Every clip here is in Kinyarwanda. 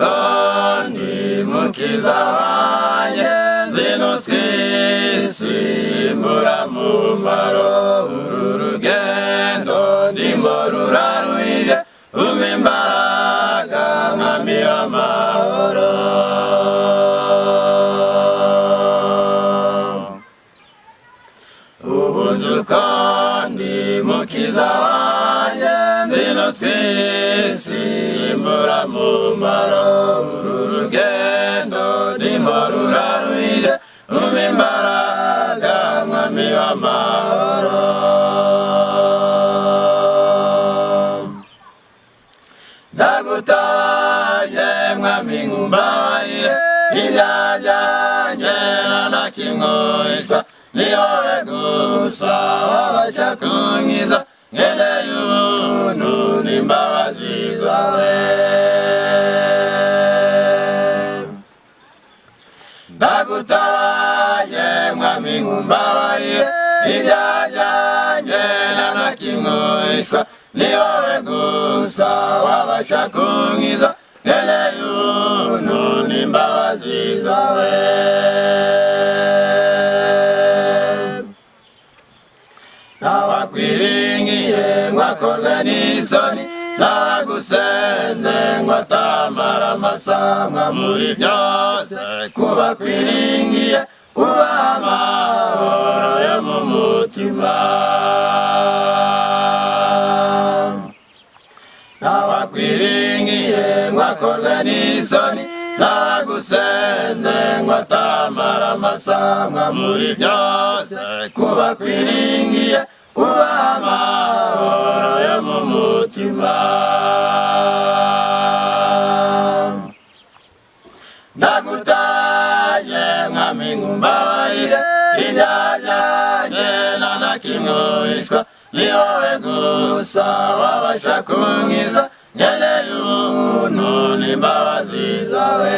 Ubuzukani mukiza wanjye ngwino twisimbura mu maro uru rugendo ndimo ruraruhije umpa imbaraga mwami w'amahoro ubuzukani mukiza wanjye ngwino twisimbura mu maro uru rugendo ndimo ruraruhije umpa imbaraga mwami w'amahoro ndagutaje mwami ngumbabarire ibyaha byanjye nta na kimwe witwa ni wowe gusa wabasha kunkiza nkeneye ubuntu n'imbabazi zawe ndagutaje mwami ngumbabarire ibyaha byanjye nta na kimwe witwa ni wowe gusa wabasha kunkiza nkeneye ubuntu n'imbabazi zawe ntabakwiringiye ngwakorwe n'isoni ntagusenze ngwatamara amasamwa muri byose kubakwiringiye ubaha amahoro yo mu mutima ntabakwiringiye ngwakorwe n'isoni ntagusenze ngwatamara amasamwa muri byose kubakwiringiye ubaha amahoro yo mu mutima ndagutaje mwami ngumbabarire ibyaha byanjye nta na kimwe wishwa ni wowe gusa wabasha kunkiza nkeneye ubuntu n'imbabazi zawe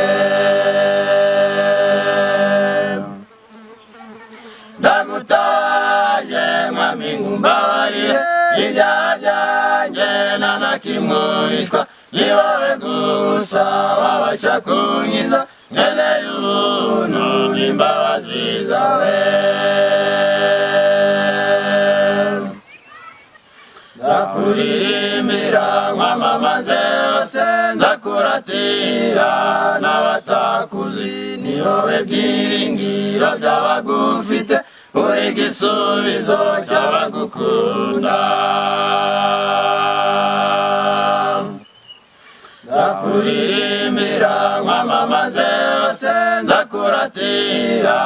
ndagutaje mwami ngumbabarire ibyaha byanjye nta na kimwe wishwa ni wowe gusa wabasha kunkiza nkeneye ubuntu n'imbabazi zawe ndakuririmbira nkwamamaze hose ndakuratira n'abatakuzi ni wowe byiringiro by'abagufite uri igisubizo cy'abagukunda ndakuririmbira nkwamamaze hose ndakuratira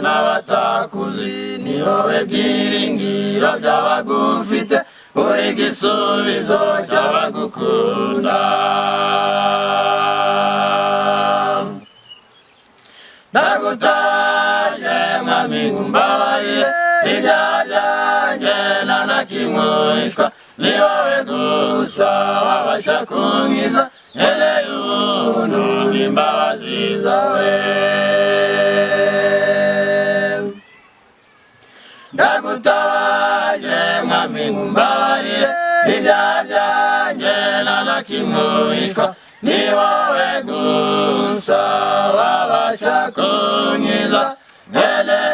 n'abatakuzi ni wowe byiringiro by'abagufite uri igisubizo cy'abagukunda ndagutaje mwami ngumbabarire ibyaha byanjye nta na kimwe wishwa ni wowe gusa wabasha kunkiza nkeneye ubuntu n'imbabazi zawe ndagutaje mwami ngumbabarire ibyaha byanjye nta na kimwe wishwa ni wowe gusa wabasha kunkiza nkeneye